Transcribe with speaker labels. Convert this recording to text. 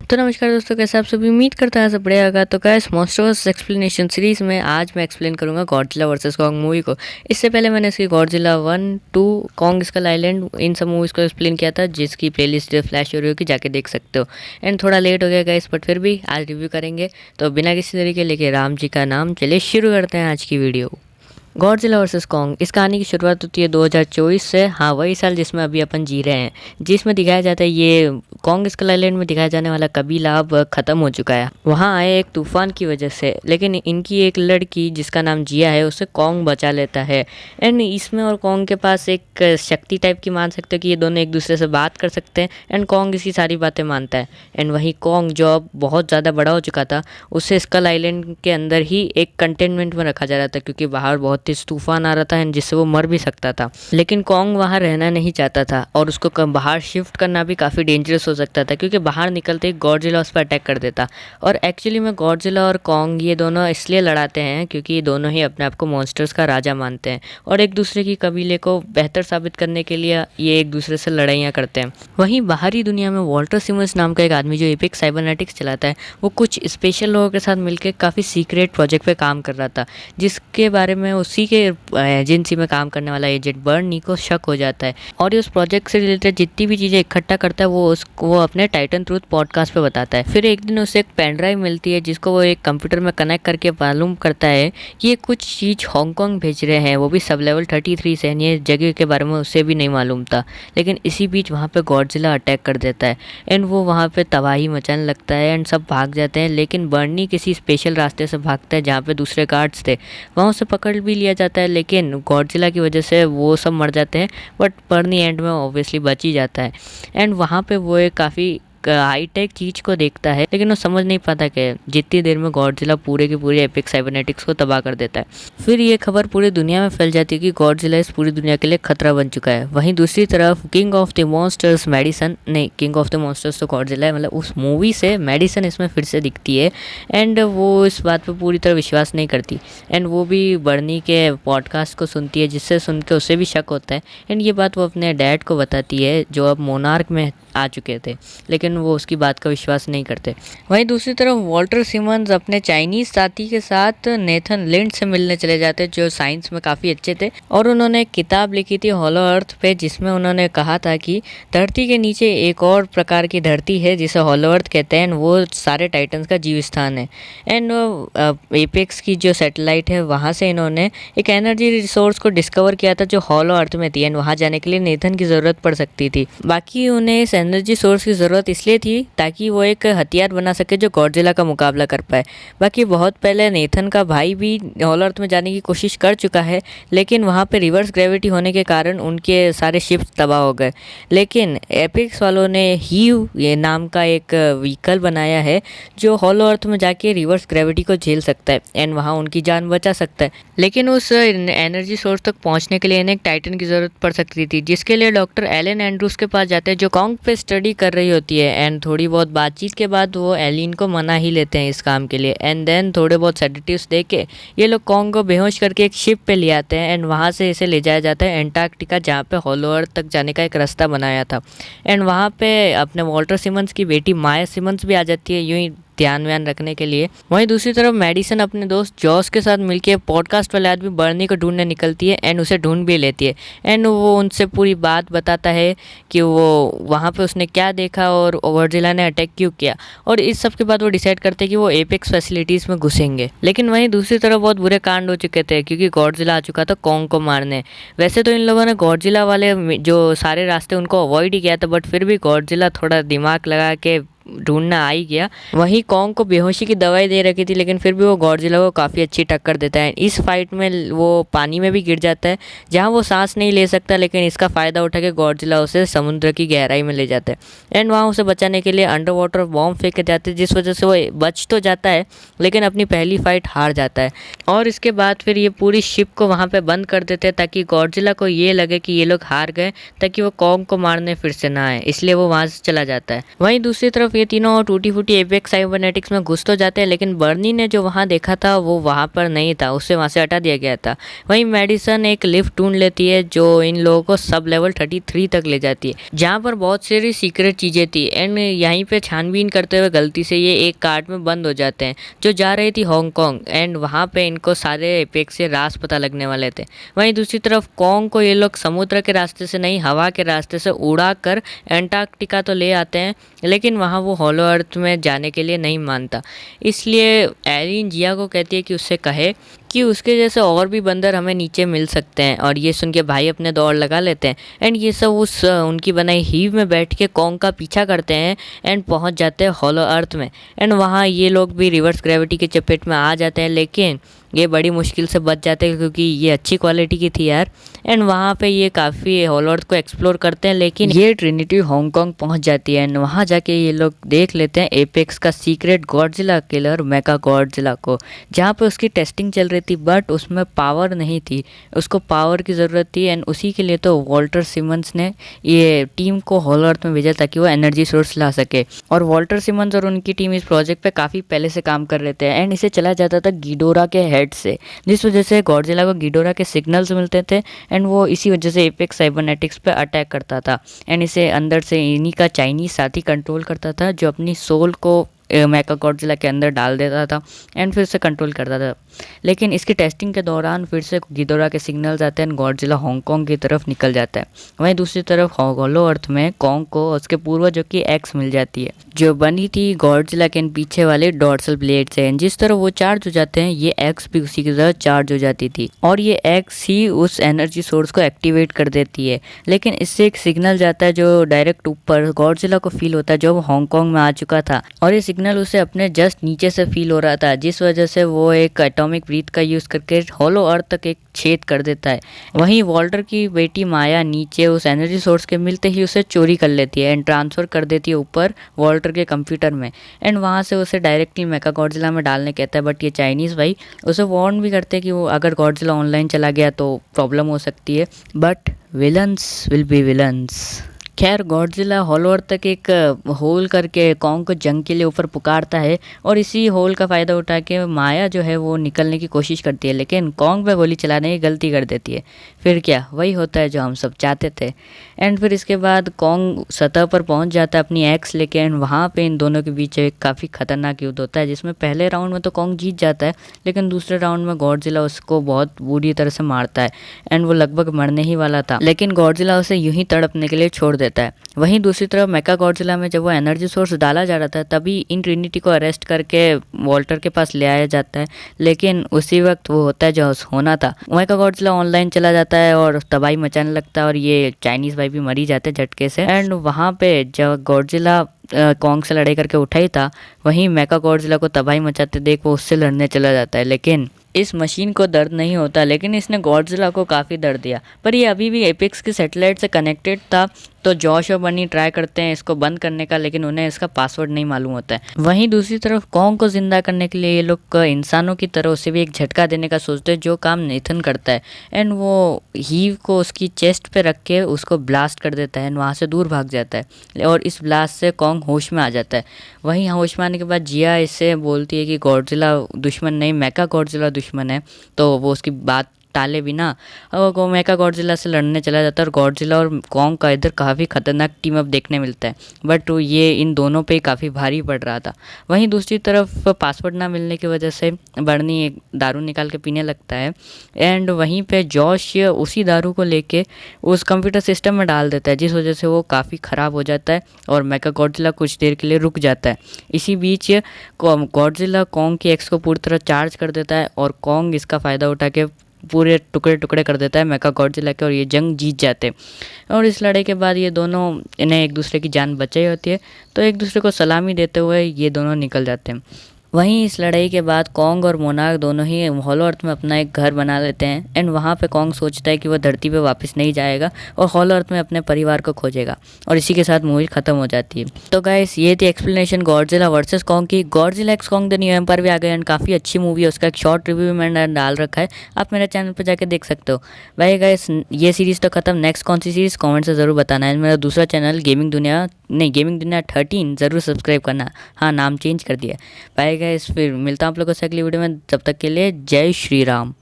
Speaker 1: तो नमस्कार दोस्तों, कैसे आप सभी। उम्मीद करते हैं सब बढ़िया होगा। तो गाइस, मॉन्स्टर्स एक्सप्लेनेशन सीरीज में आज मैं एक्सप्लेन करूंगा गॉडजिला वर्सेस कॉन्ग मूवी को। इससे पहले मैंने इसकी गॉडजिला 1, 2, कॉन्ग स्कल आइलैंड, इन सब मूवीज़ को एक्सप्लेन किया था, जिसकी प्लेलिस्ट फ्लैश हो रही हो कि जाके देख सकते हो। एंड थोड़ा लेट हो गया गाइस, बट फिर भी आज रिव्यू करेंगे। तो बिना किसी तरीके लेके राम जी का नाम, चलिए शुरू करते हैं आज की वीडियो। गॉडजिला वर्सेस कॉन्ग, इस कहानी की शुरुआत होती है 2024 से। हाँ, वही साल जिसमें अभी अपन जी रहे हैं, जिसमें दिखाया जाता है ये कॉन्ग स्कल आइलैंड में दिखाया जाने वाला कबीला अब ख़त्म हो चुका है वहाँ आए एक तूफान की वजह से। लेकिन इनकी एक लड़की जिसका नाम जिया है, उसे कॉन्ग बचा लेता है। एंड इसमें और कॉन्ग के पास एक शक्ति टाइप की, मान सकते हो कि ये दोनों एक दूसरे से बात कर सकते हैं। एंड कॉन्ग इसकी सारी बातें मानता है। एंड वहीं कॉन्ग, जो अब बहुत ज़्यादा बड़ा हो चुका था, उसे स्कल आइलैंड के अंदर ही एक कंटेनमेंट में रखा जा रहा था, क्योंकि बाहर बहुत तेज तूफान आ रहा था जिससे वो मर भी सकता था। लेकिन कॉन्ग वहाँ रहना नहीं चाहता था और उसको बाहर शिफ्ट करना भी काफ़ी डेंजरस हो सकता था, क्योंकि बाहर निकलते ही गॉडजिला उस पर अटैक कर देता। और एक्चुअली में गॉडजिला और कॉन्ग ये दोनों इसलिए लड़ाते हैं क्योंकि ये दोनों ही अपने आप को मॉन्स्टर्स का राजा मानते हैं और एक दूसरे की कबीले को बेहतर साबित करने के लिए ये एक दूसरे से लड़ाइयाँ करते हैं। वहीं बाहरी दुनिया में वॉल्टर सिमंस नाम का एक आदमी जो एपिक साइबरनेटिक्स चलाता है, वो कुछ स्पेशल लोगों के साथ मिलकर काफ़ी सीक्रेट प्रोजेक्ट पे काम कर रहा था, जिसके बारे में उसी के एजेंसी में काम करने वाला एजेंट बर्नी को शक हो जाता है। और ये उस प्रोजेक्ट से रिलेटेड जितनी भी चीज़ें इकट्ठा करता है वो अपने टाइटन ट्रूथ पॉडकास्ट पे बताता है। फिर एक दिन उसे एक पेन ड्राइव मिलती है, जिसको वो एक कंप्यूटर में कनेक्ट करके मालूम करता है कि ये कुछ चीज़ हांगकांग भेज रहे हैं, वो भी सब लेवल 33 से। ये जगह के बारे में उसे भी नहीं मालूम था। लेकिन इसी बीच वहाँ पे गॉडजिला अटैक कर देता है एंड वो वहाँ पे तबाही मचाने लगता है एंड सब भाग जाते हैं। लेकिन बर्नी किसी स्पेशल रास्ते से भागता है जहाँ पे दूसरे गार्ड्स थे, वहाँ उसे पकड़ भी लिया जाता है। लेकिन गॉडजिला की वजह से वो सब मर जाते हैं, बट बर्नी एंड में ऑब्वियसली बच ही जाता है। एंड वहाँ पे वो एक काफ़ी हाईटेक चीज़ को देखता है, लेकिन वो समझ नहीं पाता कि जितनी देर में गॉडजिला पूरे के पूरे एपिक साइबरनेटिक्स को तबाह कर देता है। फिर ये खबर पूरी दुनिया में फैल जाती है कि गॉडजिला इस पूरी दुनिया के लिए खतरा बन चुका है। वहीं दूसरी तरफ king of the monsters Madison, नहीं, किंग ऑफ द मॉन्स्टर्स तो गॉडजिला है, मतलब उस मूवी से मेडिसन इसमें फिर से दिखती है। एंड वो इस बात पर पूरी तरह विश्वास नहीं करती एंड वो भी बर्नी के पॉडकास्ट को सुनती है, जिससे सुन के उसे भी शक होता है। एंड ये बात वो अपने डैड को बताती है, जो अब मोनार्क में आ चुके थे, लेकिन वो उसकी बात का विश्वास नहीं करते। वहीं दूसरी तरफ वॉल्टर सिमंस अपने चाइनीज साथी के साथ नेथन लिंड से मिलने चले जाते, जो साइंस में काफ़ी अच्छे थे। और उन्होंने एक किताब लिखी थी हॉलो अर्थ पे, जिसमें उन्होंने कहा था कि धरती के नीचे एक और प्रकार की धरती है जिसे हॉलो अर्थ कहते हैं, वो सारे टाइटन्स का जीव स्थान है। एंड एपेक्स की जो सैटेलाइट है, वहाँ से इन्होंने एक एनर्जी रिसोर्स को डिस्कवर किया था जो हॉलो अर्थ में थी। एंड वहाँ जाने के लिए नेथन की ज़रूरत पड़ सकती थी। बाकी उन्हें इस एनर्जी सोर्स की ज़रूरत इसलिए थी ताकि वो एक हथियार बना सके जो गॉडजिला का मुकाबला कर पाए। बाकी बहुत पहले नेथन का भाई भी हॉलो अर्थ में जाने की कोशिश कर चुका है, लेकिन वहाँ पे रिवर्स ग्रेविटी होने के कारण उनके सारे शिप्स तबाह हो गए। लेकिन एपिक्स वालों ने हीव ये नाम का एक व्हीकल बनाया है जो हॉलो अर्थ में जाके रिवर्स ग्रेविटी को झेल सकता है एंड वहाँ उनकी जान बचा सकता है। लेकिन उस एनर्जी सोर्स तक पहुँचने के लिए इन्हें एक टाइटन की ज़रूरत पड़ सकती थी, जिसके लिए डॉक्टर एलन एंड्रूस के पास जाते हैं, जो कॉन्ग पे स्टडी कर रही होती है। एंड थोड़ी बहुत बातचीत के बाद वो एलिन को मना ही लेते हैं इस काम के लिए। एंड देन थोड़े बहुत सेडेटिव्स दे के ये लोग कॉन्ग को बेहोश करके एक शिप पे ले आते हैं एंड वहाँ से इसे ले जाया जाता है एंटार्कटिका, जहाँ पे हॉलो अर्थ तक जाने का एक रास्ता बनाया था। एंड वहाँ पे अपने वॉल्टर सिमंस की बेटी माया सिमंस भी आ जाती है, यूँ ही ध्यान व्यान रखने के लिए। वहीं दूसरी तरफ मेडिसन अपने दोस्त जॉस के साथ मिलकर पॉडकास्ट वाले आदमी बर्नी को ढूंढने निकलती है एंड उसे ढूंढ भी लेती है। एंड वो उनसे पूरी बात बताता है कि वो वहाँ पे उसने क्या देखा और गॉडजिला ने अटैक क्यों किया। और इस सब के बाद वो डिसाइड करते हैं कि वो एपेक्स फैसिलिटीज़ में घुसेंगे। लेकिन वहीं दूसरी तरफ बहुत बुरे कांड हो चुके थे, क्योंकि गॉडजिला आ चुका था कॉन्ग को मारने। वैसे तो इन लोगों ने गॉडजिला वाले जो सारे रास्ते उनको अवॉइड ही किया था, बट फिर भी गॉडजिला थोड़ा दिमाग लगा के ढूंढना आ ही गया। वहीं कॉन्ग को बेहोशी की दवाई दे रखी थी, लेकिन फिर भी वो गॉडजिला को काफ़ी अच्छी टक्कर देता है। इस फाइट में वो पानी में भी गिर जाता है, जहां वो सांस नहीं ले सकता, लेकिन इसका फ़ायदा उठा के गॉडजिला उसे समुद्र की गहराई में ले जाता है। एंड वहाँ उसे बचाने के लिए अंडर वाटर बॉम्ब फेंके जाते हैं, जिस वजह से वो बच तो जाता है, लेकिन अपनी पहली फाइट हार जाता है। और इसके बाद फिर ये पूरी शिप को वहाँ पर बंद कर देते हैं, ताकि गॉडजिला को ये लगे कि ये लोग हार गए, ताकि वो कॉन्ग को मारने फिर से ना आए, इसलिए वो वहाँ से चला जाता है। वहीं दूसरी तरफ ये तीनों टूटी फूटी एपेक्स साइबरनेटिक्स में घुस तो जाते हैं, लेकिन बर्नी ने जो वहाँ देखा था वो वहाँ पर नहीं था, उससे वहाँ से हटा दिया गया था। वहीं मेडिसन एक लिफ्ट ढूंढ लेती है जो इन लोगों को सब लेवल 33 तक ले जाती है, जहाँ पर बहुत सारी सीक्रेट चीज़ें थी। एंड यहीं पे छानबीन करते हुए गलती से ये एक कार्ट में बंद हो जाते हैं जो जा रही थी हांगकांग। एंड वहाँ पे इनको सारे एपेक्स से राज पता लगने वाले थे। वहीं दूसरी तरफ कॉन्ग को ये लोग समुद्र के रास्ते से नहीं, हवा के रास्ते से उड़ा कर एंटार्क्टिका तो ले आते हैं, लेकिन वहाँ वो हॉलो अर्थ में जाने के लिए नहीं मानता। इसलिए एलिन जिया को कहती है कि उससे कहे कि उसके जैसे और भी बंदर हमें नीचे मिल सकते हैं। और ये सुन के भाई अपने दौड़ लगा लेते हैं। एंड ये सब उस उनकी बनाई हीव में बैठ के कॉन्ग का पीछा करते हैं एंड पहुंच जाते हैं हॉलो अर्थ में। एंड वहाँ ये लोग भी रिवर्स ग्रेविटी के चपेट में आ जाते हैं, लेकिन ये बड़ी मुश्किल से बच जाते हैं क्योंकि ये अच्छी क्वालिटी की थी यार। एंड वहाँ पे ये काफ़ी हॉलो अर्थ को एक्सप्लोर करते हैं, लेकिन ये ट्रिनिटी हांगकांग पहुँच जाती है। एंड वहाँ जाके ये लोग देख लेते हैं एपेक्स का secret Godzilla killer mega Godzilla को, जहाँ पे उसकी टेस्टिंग चल रही थी, बट उसमें पावर नहीं थी, उसको पावर की ज़रूरत थी। एंड उसी के लिए तो वॉल्टर सिमंस ने ये टीम को हॉलो अर्थ में भेजा ताकि वो एनर्जी सोर्स ला सके। और वॉल्टर सिमंस और उनकी टीम इस प्रोजेक्ट पे काफ़ी पहले से काम कर रहे थे। एंड इसे चला जाता था गिडोरा के हेड से, जिस वजह से गॉडजिला को गिडोरा के सिग्नल्स मिलते थे एंड वो इसी वजह से एपेक्स साइबरनेटिक्स पे अटैक करता था। एंड इसे अंदर से इन्हीं का चाइनीज साथी कंट्रोल करता था जो अपनी सोल को मेगा गॉडजिला के अंदर डाल देता था एंड फिर से कंट्रोल करता था। लेकिन इसकी टेस्टिंग के दौरान फिर से गिडोरा के सिग्नल्स आते हैं, गॉडजिला हांगकांग की तरफ निकल जाता है। वहीं दूसरी तरफ हॉलो अर्थ में कॉन्ग को उसके पूर्वजों की एक्स मिल जाती है जो बनी थी गॉडजिला के पीछे वाले डॉर्सल ब्लेड से। जिस तरह वो चार्ज हो जाते हैं ये एक्स भी उसी की तरह चार्ज हो जाती थी और ये एक्स ही उस एनर्जी सोर्स को एक्टिवेट कर देती है। लेकिन इससे एक सिग्नल जाता है जो डायरेक्ट ऊपर गॉडजिला को फील होता है जो हांगकांग में आ चुका था, और ये सिग्नल उसे अपने जस्ट नीचे से फील हो रहा था, जिस वजह से वो एक एटॉमिक ब्रीथ का यूज़ करके हॉलो अर्थ तक एक छेद कर देता है। वहीं वॉल्टर की बेटी माया नीचे उस एनर्जी सोर्स के मिलते ही उसे चोरी कर लेती है एंड ट्रांसफ़र कर देती है ऊपर वॉल्टर के कंप्यूटर में। एंड वहाँ से उसे डायरेक्टली मेगा गॉडजिला में डालने कहता है, बट ये चाइनीज़ भाई उसे वार्न भी करते हैं कि वो अगर गॉडजिला ऑनलाइन चला गया तो प्रॉब्लम हो सकती है, but villains will be villains. खैर गॉडजिला हॉलो अर्थ तक एक होल करके कॉन्ग को जंग के लिए ऊपर पुकारता है और इसी होल का फ़ायदा उठा के माया जो है वो निकलने की कोशिश करती है, लेकिन कॉन्ग पे गोली चलाने की गलती कर देती है। फिर क्या, वही होता है जो हम सब चाहते थे। एंड फिर इसके बाद कॉन्ग सतह पर पहुंच जाता है अपनी एक्स लेके। एंड वहाँ पे इन दोनों के बीच एक काफ़ी खतरनाक युद्ध होता है, जिसमें पहले राउंड में तो कॉन्ग जीत जाता है, लेकिन दूसरे राउंड में गॉडजिला उसको बहुत बुरी तरह से मारता है एंड वो लगभग मरने ही वाला था, लेकिन गॉडजिला उसे यूं ही तड़पने के लिए छोड़ देता है। वहीं दूसरी तरफ मेगा गॉडजिला में जब वो एनर्जी सोर्स डाला जा रहा था तभी इन ट्रिनिटी को अरेस्ट करके वॉल्टर के पास ले आया जाता है, लेकिन उसी वक्त वो होता है जो होना था। मेगा गॉडजिला ऑनलाइन चला जाता है और तबाही मचाने लगता है और ये चाइनीज़ भाई भी मरी जाते हैं झटके से। एंड वहाँ पे जब गॉडजिला कॉन्ग से लड़ाई करके उठा ही था, वहीं मेगा गॉडजिला को तबाही मचाते देख वो उससे लड़ने चला जाता है। लेकिन इस मशीन को दर्द नहीं होता, लेकिन इसने गॉडजिला को काफ़ी दर्द दिया। पर ये अभी भी एपेक्स के सैटेलाइट से कनेक्टेड था, तो जॉश और बनी ट्राई करते हैं इसको बंद करने का, लेकिन उन्हें इसका पासवर्ड नहीं मालूम होता है। वहीं दूसरी तरफ कॉन्ग को जिंदा करने के लिए ये लोग इंसानों की तरह उसे भी एक झटका देने का सोचते हैं, जो काम नेथन करता है। एंड वो हीव को उसकी चेस्ट पे रख के उसको ब्लास्ट कर देता है, वहाँ से दूर भाग जाता है और इस ब्लास्ट से कॉन्ग होश में आ जाता है। वहीं होश में आने के बाद जिया इससे बोलती है कि गॉडजिला दुश्मन नहीं, मेगा गॉडजिला दुश्मन है, तो वो उसकी बात टाले बिना वो मेगा गॉडजिला से लड़ने चला जाता है। और गॉडजिला और कॉन्ग का इधर काफ़ी खतरनाक टीम अप देखने मिलता है, बट ये इन दोनों पे काफ़ी भारी पड़ रहा था। वहीं दूसरी तरफ पासवर्ड ना मिलने की वजह से बर्नी एक दारू निकाल के पीने लगता है एंड वहीं पे जॉश उसी दारू को लेके उस कंप्यूटर सिस्टम में डाल देता है, जिस वजह से वो काफ़ी ख़राब हो जाता है और मेगा गॉडजिला कुछ देर के लिए रुक जाता है। इसी बीच गॉडजिला कॉन्ग की एक्स को पूरी तरह चार्ज कर देता है और कॉन्ग इसका फ़ायदा उठा के पूरे टुकड़े टुकड़े कर देता है मेगा गॉडजिला के और ये जंग जीत जाते हैं। और इस लड़ाई के बाद ये दोनों इन्हें एक दूसरे की जान बचाई होती है, तो एक दूसरे को सलामी देते हुए ये दोनों निकल जाते हैं। वहीं इस लड़ाई के बाद कॉन्ग और मोनार्क दोनों ही हॉलो अर्थ में अपना एक घर बना लेते हैं एंड वहाँ पे कॉन्ग सोचता है कि वो धरती पे वापस नहीं जाएगा और हॉलो अर्थ में अपने परिवार को खोजेगा, और इसी के साथ मूवी खत्म हो जाती है। तो गाइस ये थी एक्सप्लेनेशन गॉडजिला वर्सेस कॉन्ग की। Godzilla X Kong the new empire भी आ गया एंड काफ़ी अच्छी मूवी है, उसका एक शॉर्ट रिव्यू भी मैंने डाल रखा है, आप मेरे चैनल पर जाके देख सकते हो। भाई गाइस ये सीरीज़ तो खत्म, नेक्स्ट कौन सी सीरीज़ कॉमेंट से ज़रूर बताना है। मेरा दूसरा चैनल गेमिंग दुनिया नहीं, गेमिंग दुनिया 13 ज़रूर सब्सक्राइब करना। हाँ, नाम चेंज कर दिया। बाय गाइस, फिर मिलता हूँ आप लोगों से अगली वीडियो में, तब तक के लिए जय श्री राम।